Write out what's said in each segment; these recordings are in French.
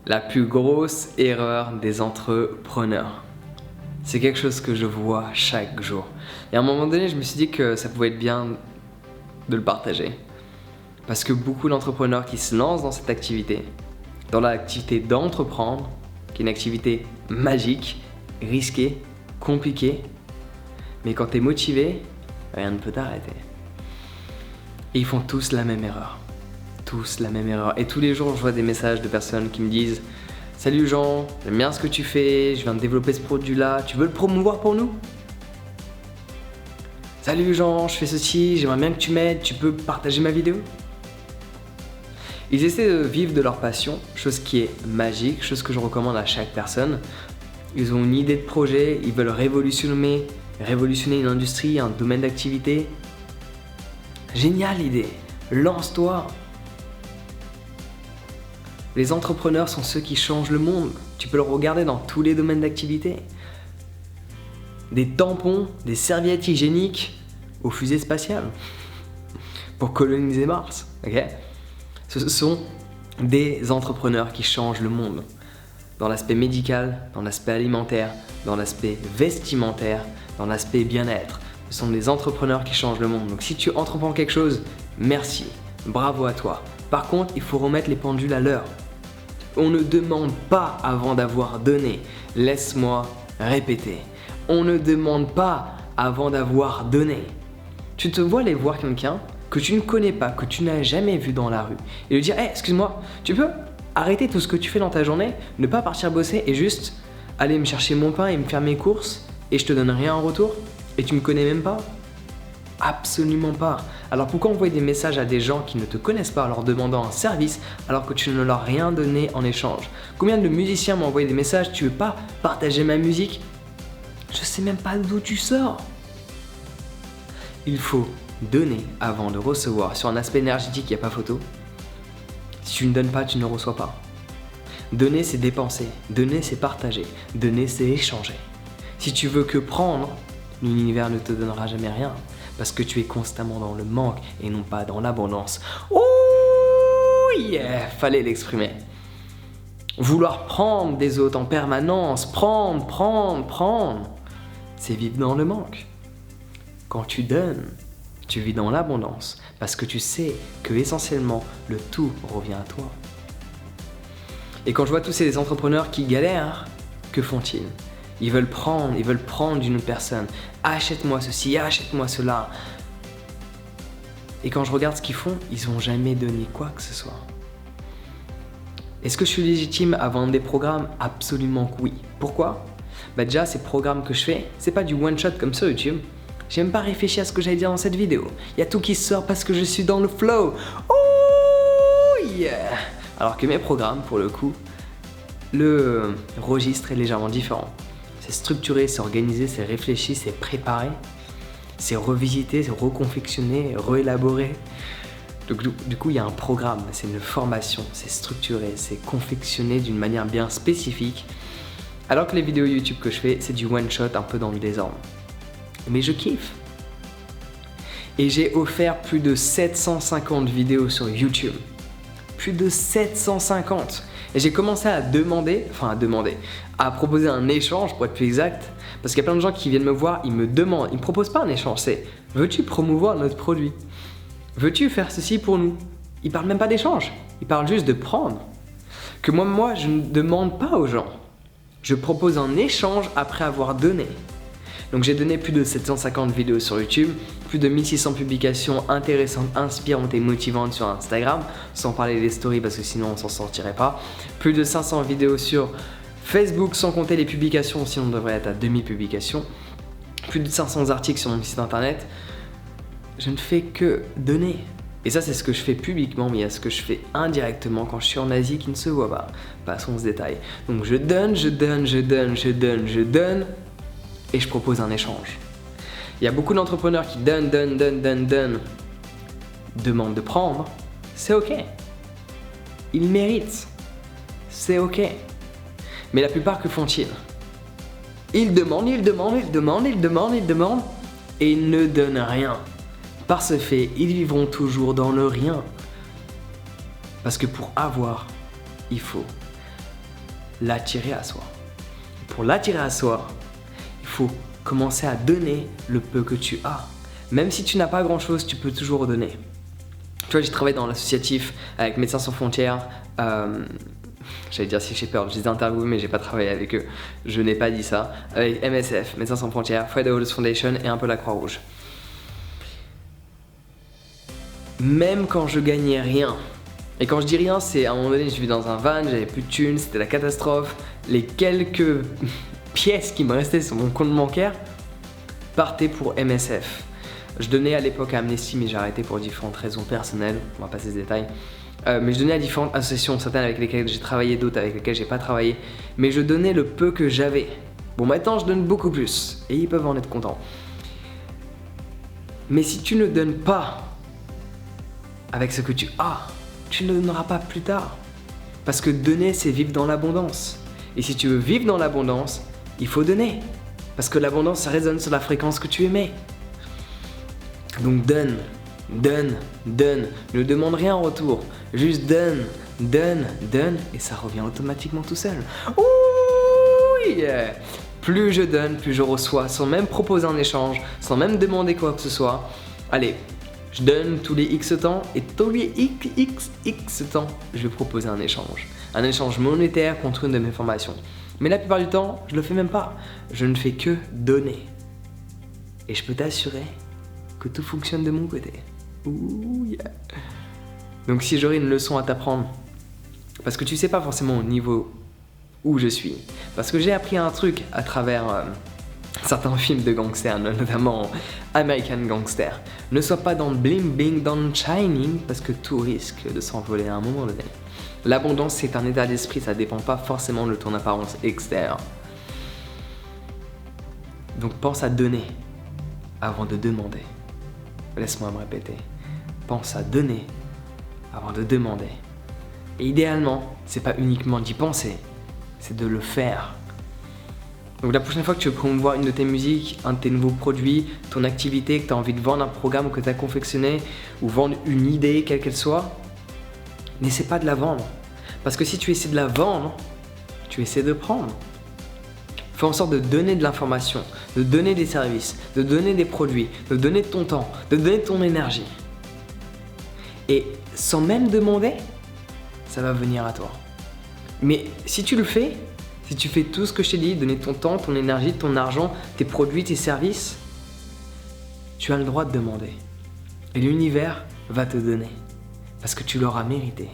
La plus grosse erreur des entrepreneurs. C'est quelque chose que je vois chaque jour. Et à un moment donné, je me suis dit que ça pouvait être bien de le partager. Parce que beaucoup d'entrepreneurs qui se lancent dans cette activité, dans l'activité d'entreprendre, qui est une activité magique, risquée, compliquée, mais quand tu es motivé, rien ne peut t'arrêter. Et ils font tous la même erreur. Tous la même erreur. Et tous les jours, je vois des messages de personnes qui me disent « Salut Jean, j'aime bien ce que tu fais, je viens de développer ce produit-là, tu veux le promouvoir pour nous ?» « Salut Jean, je fais ceci, j'aimerais bien que tu m'aides, tu peux partager ma vidéo ?» Ils essaient de vivre de leur passion, chose qui est magique, chose que je recommande à chaque personne. Ils ont une idée de projet, ils veulent révolutionner une industrie, un domaine d'activité. Génial idée, lance-toi. Les entrepreneurs sont ceux qui changent le monde. Tu peux le regarder dans tous les domaines d'activité. Des tampons, des serviettes hygiéniques aux fusées spatiales pour coloniser Mars. Okay, ce sont des entrepreneurs qui changent le monde. Dans l'aspect médical, dans l'aspect alimentaire, dans l'aspect vestimentaire, dans l'aspect bien-être. Ce sont des entrepreneurs qui changent le monde. Donc si tu entreprends quelque chose, merci, bravo à toi. Par contre, il faut remettre les pendules à l'heure. On ne demande pas avant d'avoir donné. Laisse-moi répéter. On ne demande pas avant d'avoir donné. Tu te vois aller voir quelqu'un que tu ne connais pas, que tu n'as jamais vu dans la rue et lui dire hey, excuse-moi, tu peux arrêter tout ce que tu fais dans ta journée, ne pas partir bosser et juste aller me chercher mon pain et me faire mes courses et je te donne rien en retour et tu me connais même pas? Absolument pas. Alors pourquoi envoyer des messages à des gens qui ne te connaissent pas en leur demandant un service alors que tu ne leur as rien donné en échange? Combien de musiciens m'ont envoyé des messages, tu veux pas partager ma musique? Je sais même pas d'où tu sors. Il faut donner avant de recevoir. Sur un aspect énergétique, il n'y a pas photo. Si tu ne donnes pas, tu ne reçois pas. Donner, c'est dépenser. Donner, c'est partager. Donner, c'est échanger. Si tu veux que prendre, l'univers ne te donnera jamais rien. Parce que tu es constamment dans le manque et non pas dans l'abondance. Oh yeah, fallait l'exprimer. Vouloir prendre des autres en permanence, prendre, c'est vivre dans le manque. Quand tu donnes, tu vis dans l'abondance parce que tu sais que essentiellement le tout revient à toi. Et quand je vois tous ces entrepreneurs qui galèrent, que font-ils? Ils veulent prendre d'une autre personne. Achète-moi ceci, achète-moi cela. Et quand je regarde ce qu'ils font, ils n'ont jamais donné quoi que ce soit. Est-ce que je suis légitime à vendre des programmes? Absolument que oui. Pourquoi? Déjà, ces programmes que je fais, c'est pas du one-shot comme sur YouTube. J'ai même pas réfléchi à ce que j'allais dire dans cette vidéo. Il y a tout qui sort parce que je suis dans le flow. Oh yeah! Alors que mes programmes, pour le coup, le registre est légèrement différent. C'est structuré, c'est organisé, c'est réfléchi, c'est préparé, c'est revisité, c'est reconfectionné, réélaboré. Donc du coup, il y a un programme, c'est une formation, c'est structuré, c'est confectionné d'une manière bien spécifique. Alors que les vidéos YouTube que je fais, c'est du one shot un peu dans le désordre. Mais je kiffe. Et j'ai offert plus de 750 vidéos sur YouTube. Plus de 750. Et j'ai commencé à à proposer un échange pour être plus exact. Parce qu'il y a plein de gens qui viennent me voir, ils me demandent, ils me proposent pas un échange, c'est veux-tu promouvoir notre produit? Veux-tu faire ceci pour nous? Ils parlent même pas d'échange, ils parlent juste de prendre. Que moi je ne demande pas aux gens. Je propose un échange après avoir donné. Donc j'ai donné plus de 750 vidéos sur YouTube, plus de 1600 publications intéressantes, inspirantes et motivantes sur Instagram, sans parler des stories parce que sinon on s'en sortirait pas. Plus de 500 vidéos sur Facebook sans compter les publications, sinon on devrait être à 2000 publications. Plus de 500 articles sur mon site internet. Je ne fais que donner. Et ça c'est ce que je fais publiquement, mais il y a ce que je fais indirectement quand je suis en Asie qui ne se voit pas. Passons ce détail. Donc je donne. Et je propose un échange. Il y a beaucoup d'entrepreneurs qui donnent, demandent de prendre, c'est ok. Ils méritent, c'est ok. Mais la plupart, que font-ils? Ils demandent, et ils ne donnent rien. Par ce fait, ils vivront toujours dans le rien. Parce que pour avoir, il faut l'attirer à soi. Pour l'attirer à soi, il faut commencer à donner le peu que tu as. Même si tu n'as pas grand-chose, tu peux toujours donner. Tu vois, j'ai travaillé dans l'associatif avec Médecins Sans Frontières. J'allais dire Sea Shepherd, je les ai interviewés mais j'ai pas travaillé avec eux. Je n'ai pas dit ça. Avec MSF, Médecins Sans Frontières, Fred Hawes Foundation et un peu la Croix-Rouge. Même quand je gagnais rien, et quand je dis rien, c'est à un moment donné, je vivais dans un van, j'avais plus de thunes, c'était la catastrophe. Les quelques pièces qui me restaient sur mon compte bancaire partaient pour MSF. Je donnais à l'époque à Amnesty, mais j'ai arrêté pour différentes raisons personnelles, on va passer ce détail. Mais je donnais à différentes associations, certaines avec lesquelles j'ai travaillé, d'autres avec lesquelles j'ai pas travaillé. Mais je donnais le peu que j'avais. Bon, maintenant je donne beaucoup plus, et ils peuvent en être contents. Mais si tu ne donnes pas avec ce que tu as, tu ne donneras pas plus tard. Parce que donner, c'est vivre dans l'abondance. Et si tu veux vivre dans l'abondance, il faut donner. Parce que l'abondance, ça résonne sur la fréquence que tu émets. Donc donne, donne, donne. Ne demande rien en retour. Juste donne, donne, donne. Et ça revient automatiquement tout seul. Ouh, yeah. Plus je donne, plus je reçois. Sans même proposer un échange, sans même demander quoi que ce soit. Allez, je donne tous les X temps. Et tous les X temps, je vais proposer un échange. Un échange monétaire contre une de mes formations. Mais la plupart du temps, je le fais même pas. Je ne fais que donner. Et je peux t'assurer que tout fonctionne de mon côté. Ouh, yeah. Donc si j'aurais une leçon à t'apprendre, parce que tu sais pas forcément au niveau où je suis, parce que j'ai appris un truc à travers certains films de gangsters, notamment American Gangster. Ne sois pas dans le bling bling, dans le shining, parce que tout risque de s'envoler à un moment donné. L'abondance, c'est un état d'esprit, ça dépend pas forcément de ton apparence extérieure. Donc pense à donner avant de demander. Laisse-moi me répéter. Pense à donner avant de demander. Et idéalement, c'est pas uniquement d'y penser, c'est de le faire. Donc la prochaine fois que tu veux promouvoir une de tes musiques, un de tes nouveaux produits, ton activité, que tu as envie de vendre un programme que tu as confectionné, ou vendre une idée, quelle qu'elle soit, n'essaie pas de la vendre. Parce que si tu essaies de la vendre, tu essaies de prendre. Fais en sorte de donner de l'information, de donner des services, de donner des produits, de donner de ton temps, de donner de ton énergie. Et sans même demander, ça va venir à toi. Mais si tu le fais, si tu fais tout ce que je t'ai dit, donner ton temps, ton énergie, ton argent, tes produits, tes services, tu as le droit de demander. Et l'univers va te donner. Parce que tu l'auras mérité.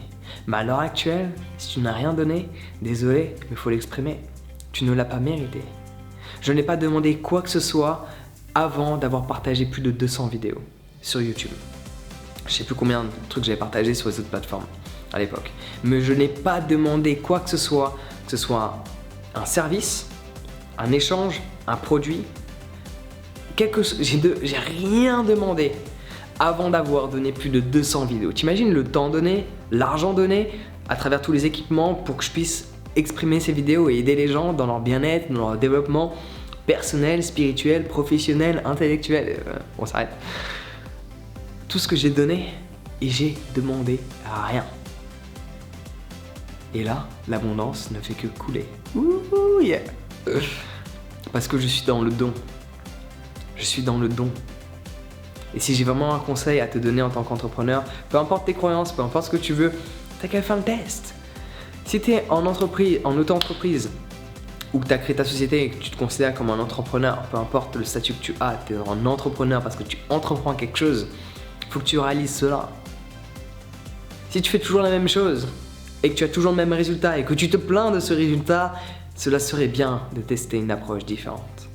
Mais à l'heure actuelle, si tu n'as rien donné, désolé, mais il faut l'exprimer. Tu ne l'as pas mérité. Je n'ai pas demandé quoi que ce soit avant d'avoir partagé plus de 200 vidéos sur YouTube. Je sais plus combien de trucs j'avais partagé sur les autres plateformes à l'époque. Mais je n'ai pas demandé quoi que ce soit un service, un échange, un produit, j'ai rien demandé avant d'avoir donné plus de 200 vidéos. T'imagines le temps donné, l'argent donné à travers tous les équipements pour que je puisse exprimer ces vidéos et aider les gens dans leur bien-être, dans leur développement personnel, spirituel, professionnel, intellectuel. On s'arrête. Tout ce que j'ai donné et j'ai demandé rien. Et là, l'abondance ne fait que couler. Ouh, yeah. Parce que je suis dans le don. Je suis dans le don. Et si j'ai vraiment un conseil à te donner en tant qu'entrepreneur, peu importe tes croyances, peu importe ce que tu veux, t'as qu'à faire le test. Si tu es en entreprise, en auto-entreprise, ou que tu as créé ta société et que tu te considères comme un entrepreneur, peu importe le statut que tu as, tu es un entrepreneur parce que tu entreprends quelque chose, il faut que tu réalises cela. Si tu fais toujours la même chose et que tu as toujours le même résultat et que tu te plains de ce résultat, cela serait bien de tester une approche différente.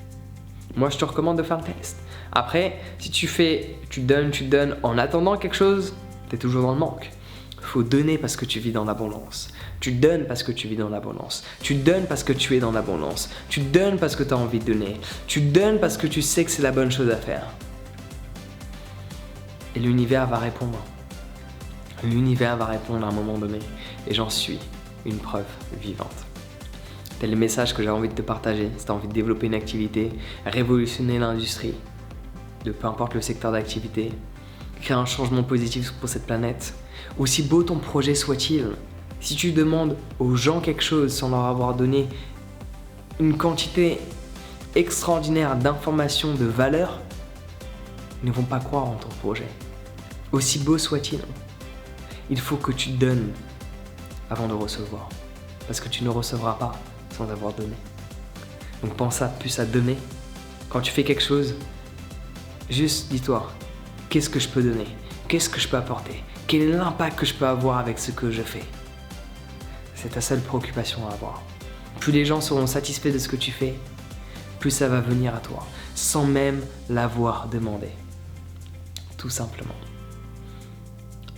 Moi, je te recommande de faire le test. Après, si tu donnes en attendant quelque chose, tu es toujours dans le manque. Il faut donner parce que tu vis dans l'abondance. Tu donnes parce que tu vis dans l'abondance. Tu donnes parce que tu es dans l'abondance. Tu donnes parce que tu as envie de donner. Tu donnes parce que tu sais que c'est la bonne chose à faire. Et l'univers va répondre. L'univers va répondre à un moment donné. Et j'en suis une preuve vivante. C'est le message que j'ai envie de te partager. Si tu as envie de développer une activité, révolutionner l'industrie, de peu importe le secteur d'activité, créer un changement positif pour cette planète, aussi beau ton projet soit-il, Si tu demandes aux gens quelque chose sans leur avoir donné une quantité extraordinaire d'informations, de valeur, ils ne vont pas croire en ton projet. Aussi beau soit-il, il faut que tu donnes avant de recevoir. Parce que tu ne recevras pas sans avoir donné. Donc pense plus à donner. Quand tu fais quelque chose, juste dis-toi, qu'est-ce que je peux donner? Qu'est-ce que je peux apporter? Quel est l'impact que je peux avoir avec ce que je fais? C'est ta seule préoccupation à avoir. Plus les gens seront satisfaits de ce que tu fais, plus ça va venir à toi, sans même l'avoir demandé. Tout simplement.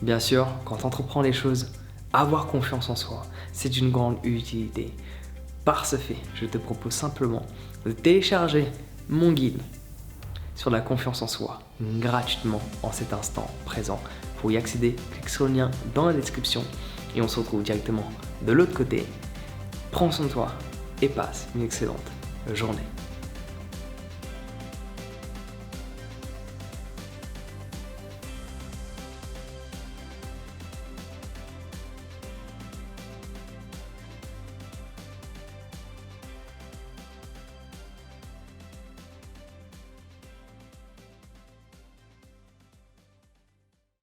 Bien sûr, quand tu entreprends les choses, avoir confiance en soi, c'est d'une grande utilité. Par ce fait, je te propose simplement de télécharger mon guide sur la confiance en soi gratuitement en cet instant présent. Pour y accéder, clique sur le lien dans la description et on se retrouve directement de l'autre côté. Prends soin de toi et passe une excellente journée.